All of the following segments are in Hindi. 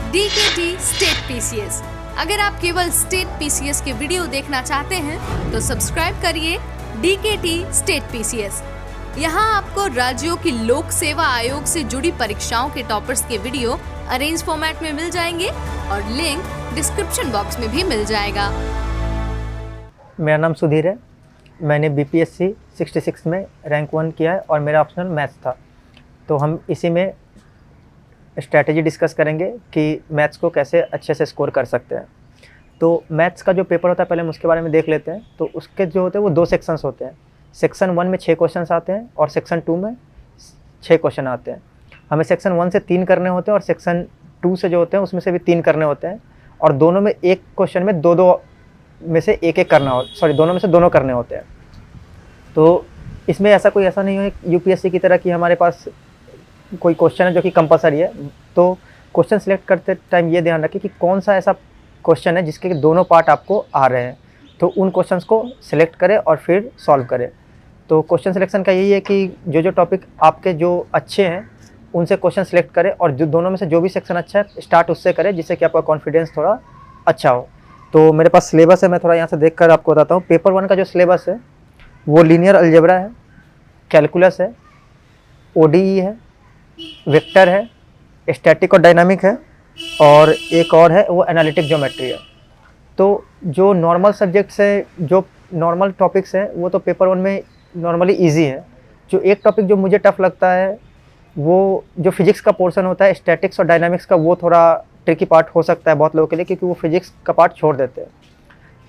DKT state PCS। अगर आप केवल स्टेट PCS के वीडियो देखना चाहते हैं तो सब्सक्राइब करिए DKT स्टेट PCS। यहाँ आपको राज्यों की लोक सेवा आयोग से जुड़ी परीक्षाओं के टॉपर्स के वीडियो अरेंज फॉर्मेट में मिल जाएंगे और लिंक डिस्क्रिप्शन बॉक्स में भी मिल जाएगा। मेरा नाम सुधीर है। मैंने BPSC 66 में रैंक 1 किया है और मेरा ऑप्शनल मैथ्स था। तो हम इसी में स्ट्रैटेजी डिस्कस करेंगे कि मैथ्स को कैसे अच्छे से स्कोर कर सकते हैं। तो मैथ्स का जो पेपर होता है पहले हम उसके बारे में देख लेते हैं। तो उसके जो होते हैं वो 2 सेक्शंस होते हैं। सेक्शन 1 में 6 क्वेश्चंस आते हैं और सेक्शन 2 में 6 क्वेश्चन आते हैं। हमें सेक्शन 1 से 3 करने होते हैं और सेक्शन 2 से जो होते हैं उसमें से भी 3 करने होते हैं। और दोनों में एक क्वेश्चन में दो में से एक करना हो, दोनों में से दोनों करने होते हैं। तो इसमें ऐसा नहीं है UPSC की तरह कि हमारे पास कोई क्वेश्चन है जो कि कंपलसरी है। तो क्वेश्चन सिलेक्ट करते टाइम ये ध्यान रखें कि कौन सा ऐसा क्वेश्चन है जिसके दोनों पार्ट आपको आ रहे हैं। तो उन क्वेश्चंस को सिलेक्ट करें और फिर सॉल्व करें। तो क्वेश्चन सिलेक्शन का यही है कि जो टॉपिक आपके जो अच्छे हैं उनसे क्वेश्चन सिलेक्ट करें और जो दोनों में से जो भी सेक्शन अच्छा है स्टार्ट उससे करें, जिससे कि आपका कॉन्फिडेंस थोड़ा अच्छा हो। तो मेरे पास सिलेबस है, मैं थोड़ा यहाँ से देख कर आपको बताता हूँ। पेपर 1 का जो सिलेबस है वो लीनियर अलजेब्रा है, कैलकुलस है, ODE है, वेक्टर है, स्टैटिक और डायनामिक है और एक और है वो एनालिटिक ज्योमेट्री है। तो जो नॉर्मल सब्जेक्ट्स है, जो नॉर्मल टॉपिक्स हैं वो तो पेपर 1 में नॉर्मली इजी है। जो एक टॉपिक जो मुझे टफ़ लगता है वो जो फिजिक्स का पोर्शन होता है, स्टैटिक्स और डायनामिक्स का, वो थोड़ा ट्रिकी पार्ट हो सकता है बहुत लोगों के लिए, क्योंकि वो फिजिक्स का पार्ट छोड़ देते हैं।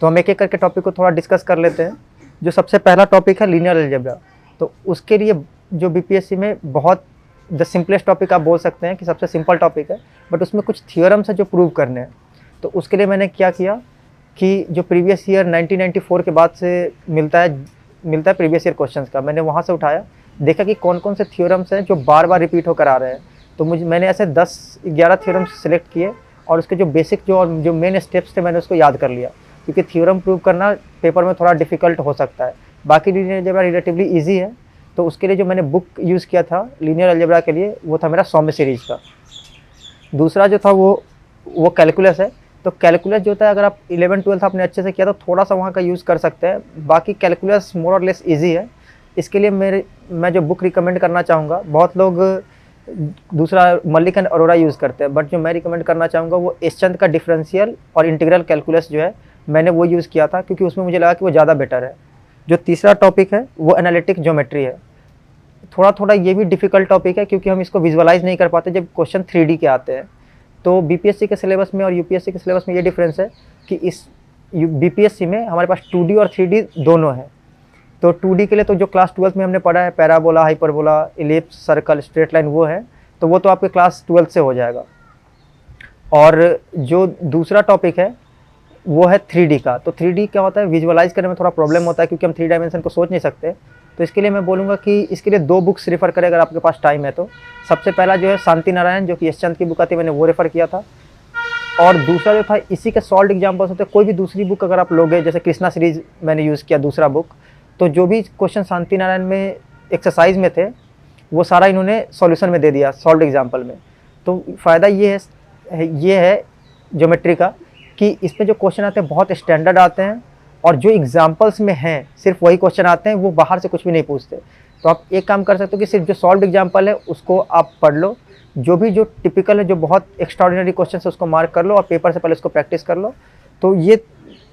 तो हम एक एक करके टॉपिक को थोड़ा डिस्कस कर लेते हैं। जो सबसे पहला टॉपिक है लीनियर अलजेब्रा। तो उसके लिए जो BPSC में बहुत द सिंपलेस्ट टॉपिक आप बोल सकते हैं कि सबसे सिंपल टॉपिक है, बट उसमें कुछ थियोरम्स है जो प्रूव करने हैं। तो उसके लिए मैंने क्या किया कि जो प्रीवियस ईयर 1994 के बाद से मिलता है प्रीवियस ईयर क्वेश्चंस का, मैंने वहाँ से उठाया, देखा कि कौन कौन से थियोरम्स हैं जो बार बार रिपीट होकर आ रहे हैं। तो मैंने ऐसे 10-11 थियोरम्स सेलेक्ट किए और उसके जो बेसिक जो मेन स्टेप्स थे मैंने उसको याद कर लिया, क्योंकि थियोरम प्रूव करना पेपर में थोड़ा डिफिकल्ट हो सकता है। बाकी लीनियर अलजेब्रा रिलेटिवली ईजी है। तो उसके लिए जो मैंने बुक यूज़ किया था लीनियर अलजेब्रा के लिए वो था मेरा सौम्य सीरीज का। दूसरा जो था वो कैलकुलस है। तो कैलकुलस जो होता है, अगर आप 11-12 आपने अच्छे से किया तो थोड़ा सा वहाँ का यूज़ कर सकते हैं। बाकी कैलकुलस मोर और लेस ईजी है। इसके लिए मैं जो बुक रिकमेंड करना चाहूँगा, बहुत लोग दूसरा मल्लिक एंड अरोरा यूज़ करते हैं, बट जो मैं रिकमेंड करना चाहूँगा वो एसचंद का डिफरेंशियल और इंटीग्रल कैलकुलस जो है मैंने वो यूज़ किया था, क्योंकि उसमें मुझे लगा कि वो ज़्यादा बेटर है। जो तीसरा टॉपिक है वो एनालिटिक ज्योमेट्री है। थोड़ा ये भी डिफ़िकल्ट टॉपिक है, क्योंकि हम इसको विजुअलाइज़ नहीं कर पाते जब क्वेश्चन 3D के आते हैं। तो BPSC के सिलेबस में और UPSC के सिलेबस में ये डिफरेंस है कि इस BPSC में हमारे पास 2D और 3D दोनों है। तो 2D के लिए तो जो क्लास 12th में हमने पढ़ा है, parabola, hyperbola, ellipse, circle, straight line, वो है, तो वो तो आपके क्लास 12th से हो जाएगा। और जो दूसरा टॉपिक है वो है 3D का। तो 3D क्या होता है, विजुअलाइज़ करने में थोड़ा प्रॉब्लम होता है, क्योंकि हम 3 डायमेंशन को सोच नहीं सकते। तो इसके लिए मैं बोलूँगा कि इसके लिए 2 बुक्स रेफ़र करें अगर आपके पास टाइम है तो। सबसे पहला जो है शांति नारायण, जो कि यशचंद की बुक आती है, मैंने वो रेफ़र किया था। और दूसरा जो था इसी के सॉल्व एग्जाम्पल्स होते हैं। कोई भी दूसरी बुक अगर आप लोगे, जैसे कृष्णा सीरीज़ मैंने यूज़ किया दूसरा बुक, तो जो भी क्वेश्चन शांति नारायण में एक्सरसाइज में थे वो सारा इन्होंने सॉल्यूशन में दे दिया, सॉल्व एग्जाम्पल में। तो फ़ायदा ये है ज्योमेट्री का कि इसमें जो क्वेश्चन आते हैं बहुत स्टैंडर्ड आते हैं, और जो एग्जाम्पल्स में हैं सिर्फ वही क्वेश्चन आते हैं, वो बाहर से कुछ भी नहीं पूछते। तो आप एक काम कर सकते हो कि सिर्फ जो सॉल्व एग्जाम्पल है उसको आप पढ़ लो, जो टिपिकल है, जो बहुत एक्स्ट्राऑर्डिनरी क्वेश्चन है उसको मार्क कर लो और पेपर से पहले उसको प्रैक्टिस कर लो। तो ये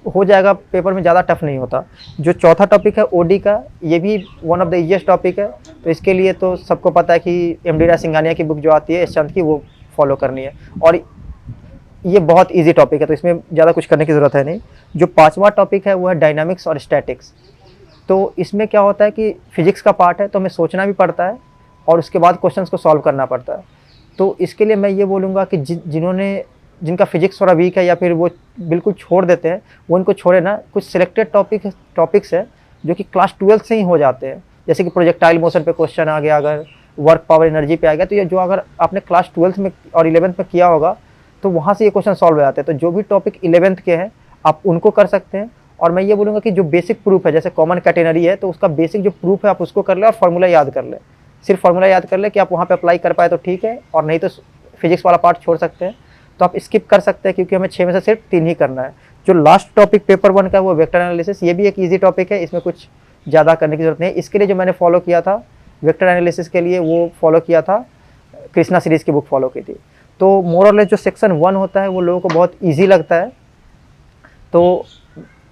हो जाएगा, पेपर में ज़्यादा टफ नहीं होता। जो चौथा टॉपिक है OD का, ये भी one of the easiest topic है। तो इसके लिए तो सबको पता है कि MD राय सिंघानिया की बुक जो आती है यशचंद की, वो फॉलो करनी है, और ये बहुत इजी टॉपिक है, तो इसमें ज़्यादा कुछ करने की ज़रूरत है नहीं। जो 5वां टॉपिक है वो है डायनामिक्स और स्टैटिक्स। तो इसमें क्या होता है कि फिजिक्स का पार्ट है, तो हमें सोचना भी पड़ता है और उसके बाद क्वेश्चंस को सॉल्व करना पड़ता है। तो इसके लिए मैं ये बोलूँगा कि जिनका फिजिक्स थोड़ा वीक है या फिर वो बिल्कुल छोड़ देते हैं, वो इनको छोड़े ना। कुछ सिलेक्टेड टॉपिक्स है जो कि क्लास 12 से ही हो जाते हैं, जैसे कि प्रोजेक्टाइल मोशन पे क्वेश्चन आ गया, अगर वर्क पावर एनर्जी पे आ गया, तो ये जो अगर आपने क्लास 12th में और 11th में किया होगा तो वहाँ से ये क्वेश्चन सॉल्व हो जाते हैं। तो जो भी टॉपिक 11th के हैं आप उनको कर सकते हैं। और मैं ये बोलूँगा कि जो बेसिक प्रूफ है, जैसे कॉमन कैटेनरी है, तो उसका बेसिक जो प्रूफ है आप उसको कर ले और फार्मूला याद कर ले। सिर्फ फार्मूला याद कर ले कि आप वहाँ पे अप्लाई कर पाए तो ठीक है, और नहीं तो फिजिक्स वाला पार्ट छोड़ सकते हैं। तो आप स्किप कर सकते हैं क्योंकि हमें 6 में से सिर्फ 3 ही करना है। जो लास्ट टॉपिक पेपर 1 का है वो वेक्टर एनालिसिस, ये भी एक ईजी टॉपिक है, इसमें कुछ ज़्यादा करने की ज़रूरत नहीं है। इसके लिए जो मैंने फॉलो किया था वेक्टर एनालिसिस के लिए, वो फॉलो किया था कृष्णा सीरीज़ की बुक फॉलो की थी। तो मोर और लेस जो सेक्शन 1 होता है वो लोगों को बहुत ईजी लगता है। तो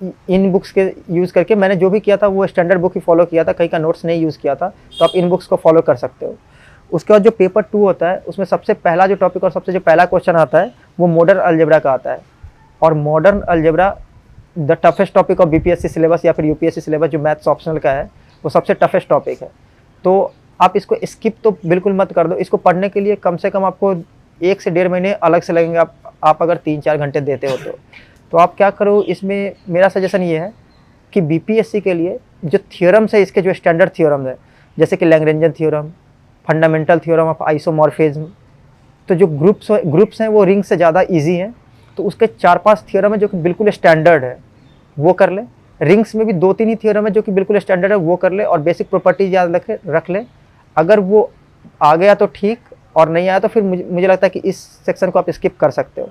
इन बुक्स के यूज़ करके मैंने जो भी किया था वो स्टैंडर्ड बुक ही फॉलो किया था, कहीं का नोट्स नहीं यूज़ किया था, तो आप इन बुक्स को फॉलो कर सकते हो। उसके बाद जो पेपर 2 होता है उसमें सबसे पहला जो टॉपिक और सबसे जो पहला क्वेश्चन आता है वो मॉडर्न अलजेब्रा का आता है। और modern algebra the toughest topic of BPSC syllabus या फिर यूपीएससी सिलेबस जो मैथ्स ऑप्शनल का है वो सबसे टफेस्ट टॉपिक है। तो आप इसको स्किप तो बिल्कुल मत कर दो। इसको पढ़ने के लिए कम से कम आपको 1 से 1.5 महीने अलग से लगेंगे, आप अगर 3-4 घंटे देते हो तो आप क्या करो, इसमें मेरा सजेशन ये है कि बीपीएससी के लिए जो थियोरम्स है, इसके जो स्टैंडर्ड थियोरम्स है जैसे कि Lagrangian theorem, fundamental theorem of isomorphism, तो जो ग्रुप्स हैं वो रिंग से ज़्यादा इजी हैं, तो उसके 4-5 थ्योरम है जो कि बिल्कुल स्टैंडर्ड है वो कर ले। रिंग्स में भी 2-3 ही थ्योरम है जो कि बिल्कुल स्टैंडर्ड है वो कर ले, और बेसिक प्रॉपर्टीज याद रख ले। अगर वो आ गया तो ठीक, और नहीं आया तो फिर मुझे लगता है कि इस सेक्शन को आप स्किप कर सकते हो।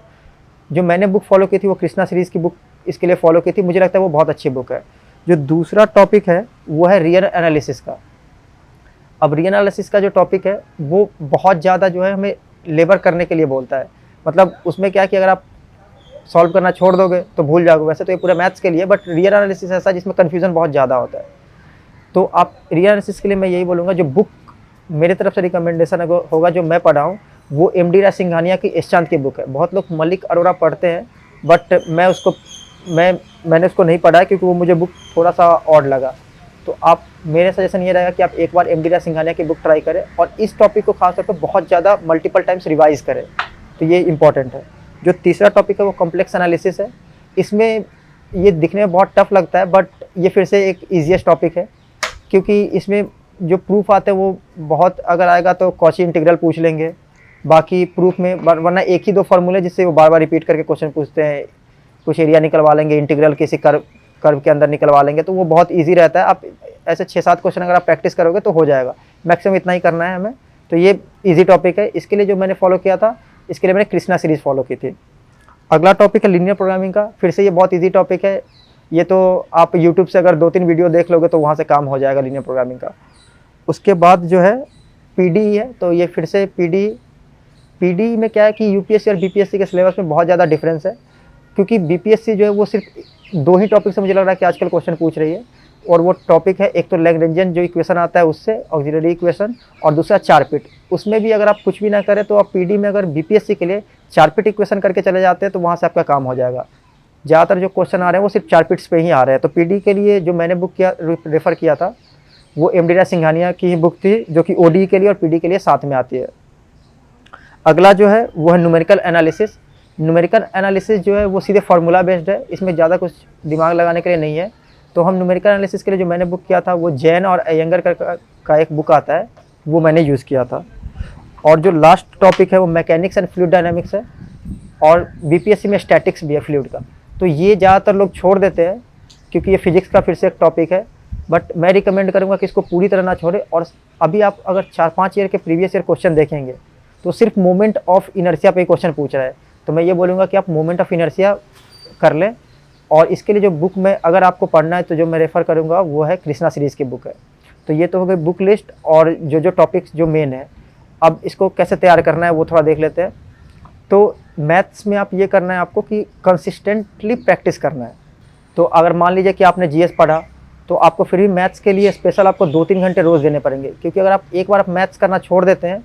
जो मैंने बुक फॉलो की थी वो कृष्णा सीरीज़ की बुक इसके लिए फॉलो की थी, मुझे लगता है वो बहुत अच्छी बुक है। जो दूसरा टॉपिक है वो है रियल एनालिसिस का। अब रियल एनालिसिस का जो टॉपिक है वो बहुत ज़्यादा जो है हमें लेबर करने के लिए बोलता है। मतलब उसमें क्या है कि अगर आप सॉल्व करना छोड़ दोगे तो भूल जाओगे, वैसे तो ये पूरा मैथ्स के लिए, बट रियल एनालिसिस ऐसा जिसमें कन्फ्यूज़न बहुत ज़्यादा होता है। तो आप रियल एनालिसिस के लिए मैं यही बोलूँगा, जो बुक मेरी तरफ से रिकमेंडेशन होगा जो मैं पढ़ा हूँ वो एमडी राय सिंघानिया की इस-चांद की बुक है। बहुत लोग मलिक अरोड़ा पढ़ते हैं, बट मैंने उसको नहीं पढ़ा है क्योंकि वो मुझे बुक थोड़ा सा ऑड लगा। तो आप, मेरे सजेशन ये रहेगा कि आप एक बार एमडी राय सिंघानिया की बुक ट्राई करें और इस टॉपिक को खासतौर पर बहुत ज़्यादा मल्टीपल टाइम्स रिवाइज करें, तो ये इंपॉर्टेंट है। जो तीसरा टॉपिक है वो कॉम्प्लेक्स एनालिसिस है। इसमें ये दिखने में बहुत टफ लगता है, बट ये फिर से एक ईजीएस्ट टॉपिक है क्योंकि इसमें जो प्रूफ आते हैं वो बहुत, अगर आएगा तो कॉची इंटीग्रल पूछ लेंगे, बाकी प्रूफ में वरना एक ही 2 फार्मूले जिससे वो बार बार रिपीट करके क्वेश्चन पूछते हैं, कुछ एरिया निकलवा लेंगे, इंटीग्रल किसी कर्व के अंदर निकलवा लेंगे, तो वो बहुत ईजी रहता है। आप ऐसे 6-7 क्वेश्चन अगर आप प्रैक्टिस करोगे तो हो जाएगा, मैक्सिमम इतना ही करना है हमें। तो ये ईजी टॉपिक है। इसके लिए जो मैंने फॉलो किया था, इसके लिए मैंने कृष्णा सीरीज़ फॉलो की थी। अगला टॉपिक है लीनियर प्रोग्रामिंग का। फिर से ये बहुत ईजी टॉपिक है, ये तो आप यूट्यूब से अगर 2-3 वीडियो देख लोगे तो वहाँ से काम हो जाएगा लीनियर प्रोग्रामिंग का। उसके बाद जो है पीडी है, तो ये फिर से पीडी में क्या है कि यूपीएससी और बीपीएससी के सिलेबस में बहुत ज़्यादा डिफरेंस है, क्योंकि बीपीएससी जो है वो सिर्फ 2 ही टॉपिक से मुझे लग रहा है कि आजकल क्वेश्चन पूछ रही है, और वो टॉपिक है एक तो लैग्रेंजन जो इक्वेशन आता है उससे, ऑक्सिलरी इक्वेशन, और दूसरा 4 पिट। उसमें भी अगर आप कुछ भी ना करें तो आप पीडी में अगर बीपीएससी के लिए 4 पिट इक्वेशन करके चले जाते हैं तो वहाँ से आपका काम हो जाएगा। ज़्यादातर जो क्वेश्चन आ रहे हैं वो सिर्फ 4 पिट्स पे ही आ रहे हैं। तो पीडी के लिए जो मैंने बुक रेफ़र किया था वो एमडी राय सिंघानिया की ही बुक थी, जो कि ओडी के लिए और पीडी के लिए साथ में आती है। अगला जो है वो है न्यूमेरिकल एनालिसिस। न्यूमेरिकल एनालिसिस जो है वो सीधे फार्मूला बेस्ड है, इसमें ज़्यादा कुछ दिमाग लगाने के लिए नहीं है। तो हम न्यूमेरिकल एनालिसिस के लिए जो मैंने बुक किया था वो जैन और अयंगर का एक बुक आता है, वो मैंने यूज़ किया था। और जो लास्ट टॉपिक है वो मैकेनिक्स एंड फ्लूइड डायनामिक्स है, और बीपीएससी में स्टैटिक्स भी है फ्लूइड का। तो ये ज़्यादातर लोग छोड़ देते हैं क्योंकि ये फिजिक्स का फिर से एक टॉपिक है, बट मैं रिकमेंड करूँगा कि इसको पूरी तरह ना छोड़े। और अभी आप अगर 4-5 ईयर के प्रीवियस ईयर क्वेश्चन देखेंगे तो सिर्फ मोमेंट ऑफ इनर्शिया पे क्वेश्चन पूछ रहा है, तो मैं ये बोलूँगा कि आप मोमेंट ऑफ इनर्शिया कर लें। और इसके लिए जो बुक में अगर आपको पढ़ना है तो जो मैं रेफ़र करूँगा वो है कृष्णा सीरीज़ की बुक है। तो ये तो हो गई बुक लिस्ट और जो टॉपिक्स जो मेन है। अब इसको कैसे तैयार करना है वो थोड़ा देख लेते हैं। तो मैथ्स में आप ये करना है आपको कि कंसिस्टेंटली प्रैक्टिस करना है। तो अगर मान लीजिए कि आपने जीएस पढ़ा तो आपको फिर भी मैथ्स के लिए स्पेशल आपको 2-3 घंटे रोज़ देने पड़ेंगे, क्योंकि अगर आप एक बार आप मैथ्स करना छोड़ देते हैं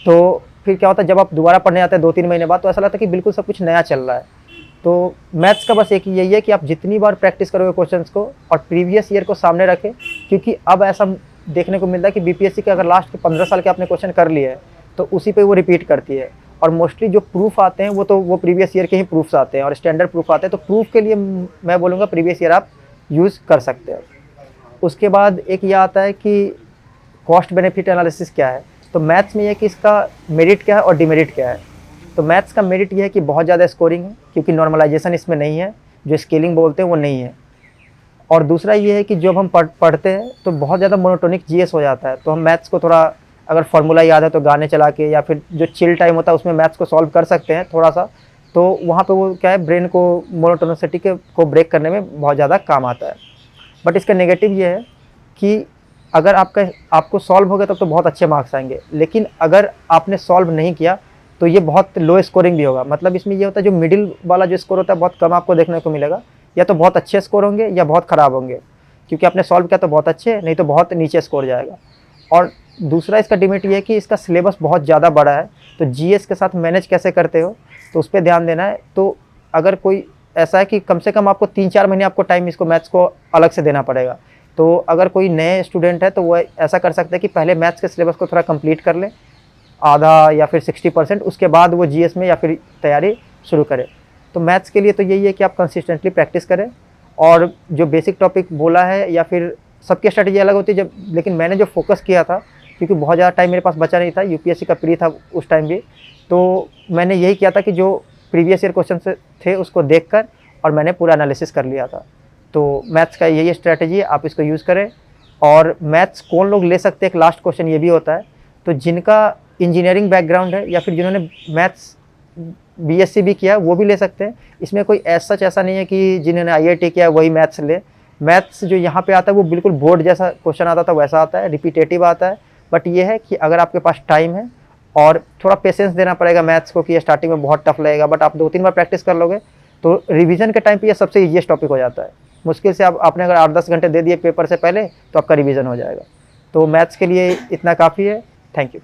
तो फिर क्या होता है, जब आप दोबारा पढ़ने आते हैं 2-3 महीने बाद तो ऐसा लगता है कि बिल्कुल सब कुछ नया चल रहा है। तो मैथ्स का बस एक ही यही है कि आप जितनी बार प्रैक्टिस करोगे क्वेश्चंस को और प्रीवियस ईयर को सामने रखें, क्योंकि अब ऐसा देखने को मिलता है कि बीपीएससी के अगर लास्ट के 15 साल के आपने क्वेश्चन कर लिए हैं तो उसी पे वो रिपीट करती है। और मोस्टली जो प्रूफ आते हैं वो प्रीवियस ईयर के ही प्रूफ्स आते हैं और स्टैंडर्ड प्रूफ आते हैं। तो प्रूफ के लिए मैं बोलूँगा प्रीवियस ईयर आप यूज़ कर सकते हैं। उसके बाद एक ये आता है कि कॉस्ट बेनिफिट एनालिसिस क्या है। तो मैथ्स में ये कि इसका मेरिट क्या है और डिमेरिट क्या है। तो मैथ्स का मेरिट ये है कि बहुत ज़्यादा स्कोरिंग है, क्योंकि नॉर्मलाइजेशन इसमें नहीं है, जो स्केलिंग बोलते हैं वो नहीं है। और दूसरा ये है कि जब हम पढ़ते हैं तो बहुत ज़्यादा मोनोटोनिक जीएस हो जाता है। तो हम मैथ्स को थोड़ा, अगर फार्मूला याद है तो गाने चला के या फिर जो चिल टाइम होता है उसमें मैथ्स को सॉल्व कर सकते हैं थोड़ा सा, तो वहाँ पे वो क्या है, ब्रेन को मोनोटोनिसिटी को ब्रेक करने में बहुत ज़्यादा काम आता है। बट इसका नेगेटिव ये है कि अगर आपको सॉल्व हो गया तब तो बहुत अच्छे मार्क्स आएंगे, लेकिन अगर आपने सॉल्व नहीं किया तो ये बहुत लो स्कोरिंग भी होगा। मतलब इसमें ये होता है जो मिडिल वाला जो स्कोर होता है बहुत कम आपको देखने को मिलेगा, या तो बहुत अच्छे स्कोर होंगे या बहुत ख़राब होंगे, क्योंकि आपने सॉल्व किया तो बहुत अच्छे, नहीं तो बहुत नीचे स्कोर जाएगा। और दूसरा इसका डिमेरिट ये है कि इसका सिलेबस बहुत ज़्यादा बड़ा है, तो जीएस के साथ मैनेज कैसे करते हो तो उस पर ध्यान देना है। तो अगर कोई ऐसा है कि कम से कम आपको 3-4 महीने आपको टाइम इसको मैथ्स को अलग से देना पड़ेगा। तो अगर कोई नए स्टूडेंट है तो वो ऐसा कर सकता है कि पहले मैथ्स के सिलेबस को थोड़ा कंप्लीट कर ले, आधा या फिर 60%, उसके बाद वो जीएस में या फिर तैयारी शुरू करे। तो मैथ्स के लिए तो यही है कि आप कंसिस्टेंटली प्रैक्टिस करें, और जो बेसिक टॉपिक बोला है या फिर सबकी स्ट्रेटजी अलग होती है लेकिन मैंने जो फोकस किया था, क्योंकि बहुत ज़्यादा टाइम मेरे पास बचा नहीं था, यूपीएससी का प्री था उस टाइम भी, तो मैंने यही किया था कि जो प्रीवियस ईयर क्वेश्चन थे उसको देखकर और मैंने पूरा एनालिसिस कर लिया था। तो मैथ्स का यही स्ट्रैटेजी है, आप इसको यूज़ करें। और मैथ्स कौन लोग ले सकते हैं, एक लास्ट क्वेश्चन ये भी होता है, तो जिनका इंजीनियरिंग बैकग्राउंड है या फिर जिन्होंने मैथ्स बीएससी भी किया वो भी ले सकते हैं। इसमें कोई ऐसा नहीं है कि जिन्होंने आईआईटी किया वही मैथ्स ले। मैथ्स जो यहाँ पे आता है वो बिल्कुल बोर्ड जैसा क्वेश्चन आता था वैसा आता है, रिपीटेटिव आता है। बट ये है कि अगर आपके पास टाइम है और थोड़ा पेशेंस देना पड़ेगा मैथ्स को, कि ये स्टार्टिंग में बहुत टफ लगेगा, बट आप 2-3 बार प्रैक्टिस कर लोगे तो रिवीजन के टाइम पे ये सबसे ईजीएस्ट टॉपिक हो जाता है। मुश्किल से आपने अगर 8-10 घंटे दे दिए पेपर से पहले तो आपका रिवीजन हो जाएगा। तो मैथ्स के लिए इतना काफ़ी है। Thank you.